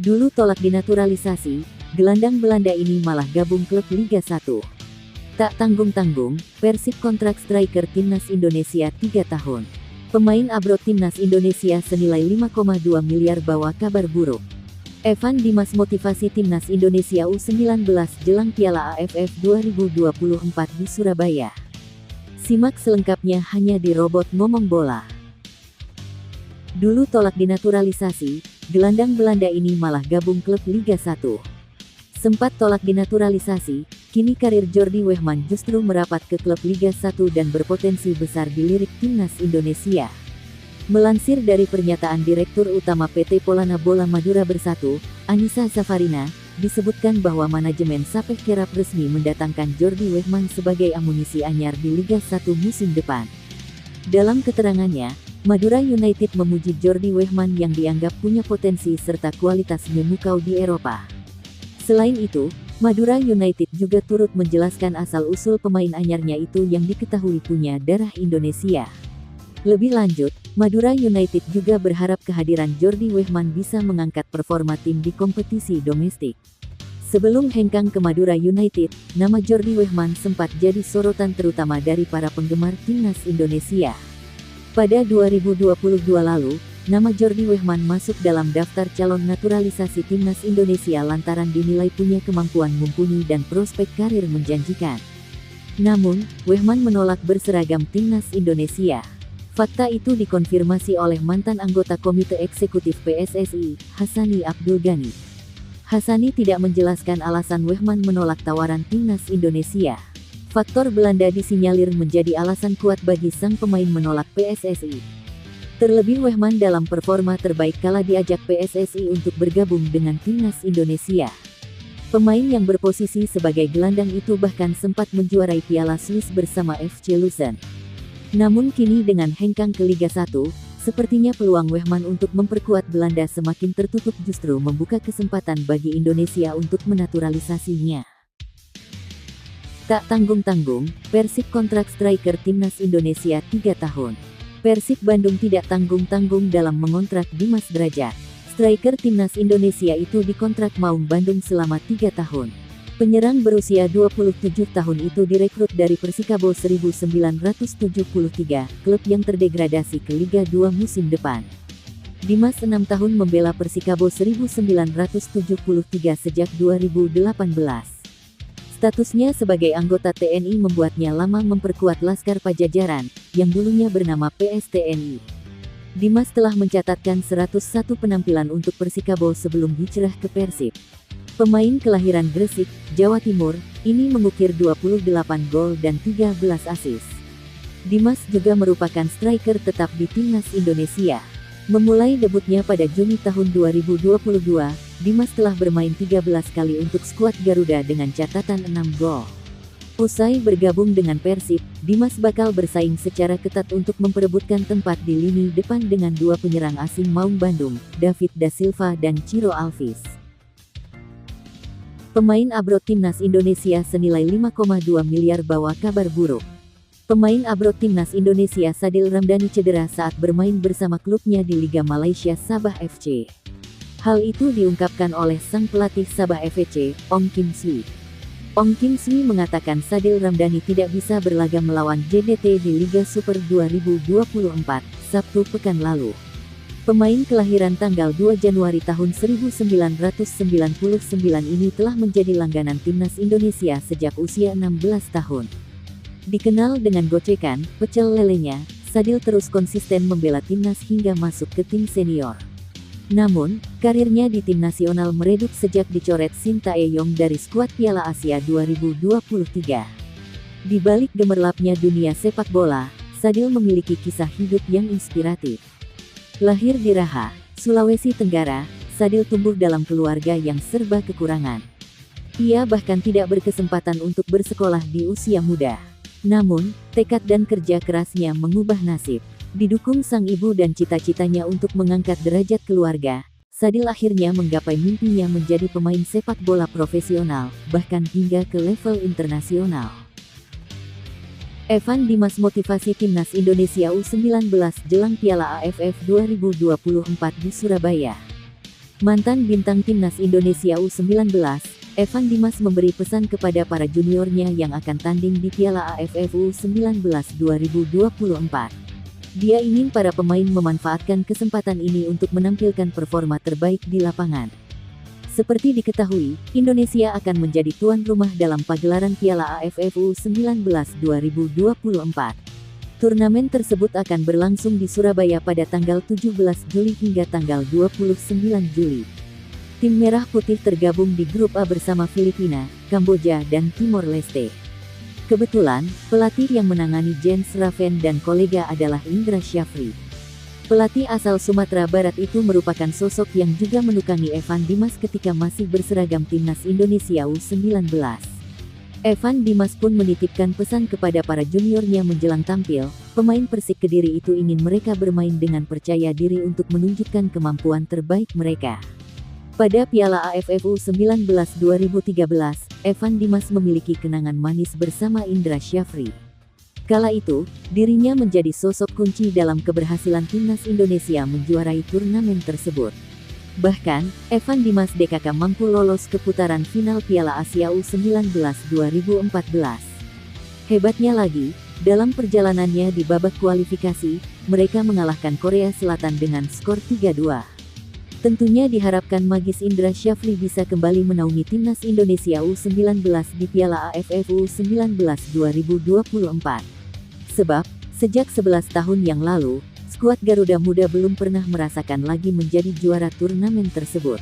Dulu tolak dinaturalisasi, gelandang Belanda ini malah gabung klub Liga 1. Tak tanggung-tanggung, Persib kontrak striker timnas Indonesia 3 tahun. Pemain abroad timnas Indonesia senilai 5,2 miliar bawa kabar buruk. Evan Dimas motivasi timnas Indonesia U19 jelang Piala AFF 2024 di Surabaya. Simak selengkapnya hanya di Robot Ngomong Bola. Dulu tolak dinaturalisasi, gelandang Belanda ini malah gabung klub Liga 1. Sempat tolak dinaturalisasi, kini karir Jordi Wegman justru merapat ke klub Liga 1 dan berpotensi besar dilirik timnas Indonesia. Melansir dari pernyataan Direktur Utama PT Polana Bola Madura Bersatu, Anissa Zafarina, disebutkan bahwa manajemen Sapeh kerap resmi mendatangkan Jordi Wegman sebagai amunisi anyar di Liga 1 musim depan. Dalam keterangannya, Madura United memuji Jordi Wegman yang dianggap punya potensi serta kualitas memukau di Eropa. Selain itu, Madura United juga turut menjelaskan asal-usul pemain anyarnya itu yang diketahui punya darah Indonesia. Lebih lanjut, Madura United juga berharap kehadiran Jordi Wegman bisa mengangkat performa tim di kompetisi domestik. Sebelum hengkang ke Madura United, nama Jordi Wegman sempat jadi sorotan terutama dari para penggemar timnas Indonesia. Pada 2022 lalu, nama Jordi Wegman masuk dalam daftar calon naturalisasi timnas Indonesia lantaran dinilai punya kemampuan mumpuni dan prospek karir menjanjikan. Namun, Wegman menolak berseragam timnas Indonesia. Fakta itu dikonfirmasi oleh mantan anggota Komite Eksekutif PSSI, Hassani Abdul Ghani. Hassani tidak menjelaskan alasan Wegman menolak tawaran timnas Indonesia. Faktor Belanda disinyalir menjadi alasan kuat bagi sang pemain menolak PSSI. Terlebih Wegman dalam performa terbaik kala diajak PSSI untuk bergabung dengan timnas Indonesia. Pemain yang berposisi sebagai gelandang itu bahkan sempat menjuarai Piala Swiss bersama FC Luzern. Namun kini dengan hengkang ke Liga 1, sepertinya peluang Wegman untuk memperkuat Belanda semakin tertutup justru membuka kesempatan bagi Indonesia untuk menaturalisasinya. Tak tanggung-tanggung, Persib kontrak striker timnas Indonesia 3 tahun. Persib Bandung tidak tanggung-tanggung dalam mengontrak Dimas Drajat. Striker timnas Indonesia itu dikontrak Maung Bandung selama 3 tahun. Penyerang berusia 27 tahun itu direkrut dari Persikabo 1973, klub yang terdegradasi ke Liga 2 musim depan. Dimas 6 tahun membela Persikabo 1973 sejak 2018. Statusnya sebagai anggota TNI membuatnya lama memperkuat Laskar Pajajaran, yang dulunya bernama PSTNI. Dimas telah mencatatkan 101 penampilan untuk Persikabo sebelum hijrah ke Persib. Pemain kelahiran Gresik, Jawa Timur, ini mengukir 28 gol dan 13 assist. Dimas juga merupakan striker tetap di timnas Indonesia. Memulai debutnya pada Juni tahun 2022, Dimas telah bermain 13 kali untuk skuad Garuda dengan catatan 6 gol. Usai bergabung dengan Persib, Dimas bakal bersaing secara ketat untuk memperebutkan tempat di lini depan dengan dua penyerang asing Maung Bandung, David Da Silva dan Ciro Alves. Pemain abroad timnas Indonesia senilai 5,2 miliar bawa kabar buruk. Pemain abroad timnas Indonesia Sadil Ramdhani cedera saat bermain bersama klubnya di Liga Malaysia Sabah FC. Hal itu diungkapkan oleh sang pelatih Sabah FC, Ong Kim Sui. Ong Kim Sui mengatakan Sadil Ramdhani tidak bisa berlaga melawan JDT di Liga Super 2024, Sabtu pekan lalu. Pemain kelahiran tanggal 2 Januari tahun 1999 ini telah menjadi langganan timnas Indonesia sejak usia 16 tahun. Dikenal dengan gocekan, pecel lelenya, Sadil terus konsisten membela timnas hingga masuk ke tim senior. Namun, karirnya di tim nasional meredup sejak dicoret Shin Tae-yong dari skuad Piala Asia 2023. Di balik gemerlapnya dunia sepak bola, Sadil memiliki kisah hidup yang inspiratif. Lahir di Raha, Sulawesi Tenggara, Sadil tumbuh dalam keluarga yang serba kekurangan. Ia bahkan tidak berkesempatan untuk bersekolah di usia muda. Namun, tekad dan kerja kerasnya mengubah nasib. Didukung sang ibu dan cita-citanya untuk mengangkat derajat keluarga, Sadil akhirnya menggapai mimpinya menjadi pemain sepak bola profesional, bahkan hingga ke level internasional. Evan Dimas motivasi timnas Indonesia U19 jelang Piala AFF 2024 di Surabaya. Mantan bintang timnas Indonesia U19, Evan Dimas memberi pesan kepada para juniornya yang akan tanding di Piala AFF U19 2024. Dia ingin para pemain memanfaatkan kesempatan ini untuk menampilkan performa terbaik di lapangan. Seperti diketahui, Indonesia akan menjadi tuan rumah dalam pagelaran Piala AFF U19 2024. Turnamen tersebut akan berlangsung di Surabaya pada tanggal 17 Juli hingga tanggal 29 Juli. Tim Merah Putih tergabung di grup A bersama Filipina, Kamboja, dan Timor Leste. Kebetulan, pelatih yang menangani Jens Raven dan kolega adalah Indra Syafri. Pelatih asal Sumatera Barat itu merupakan sosok yang juga menukangi Evan Dimas ketika masih berseragam timnas Indonesia U19. Evan Dimas pun menitipkan pesan kepada para juniornya menjelang tampil. Pemain Persik Kediri itu ingin mereka bermain dengan percaya diri untuk menunjukkan kemampuan terbaik mereka. Pada Piala AFF U19 2013, Evan Dimas memiliki kenangan manis bersama Indra Syafri. Kala itu, dirinya menjadi sosok kunci dalam keberhasilan timnas Indonesia menjuarai turnamen tersebut. Bahkan, Evan Dimas DKK mampu lolos ke putaran final Piala Asia U19 2014. Hebatnya lagi, dalam perjalanannya di babak kualifikasi, mereka mengalahkan Korea Selatan dengan skor 3-2. Tentunya diharapkan magis Indra Syafri bisa kembali menaungi timnas Indonesia U19 di Piala AFF U19 2024. Sebab, sejak 11 tahun yang lalu, skuad Garuda Muda belum pernah merasakan lagi menjadi juara turnamen tersebut.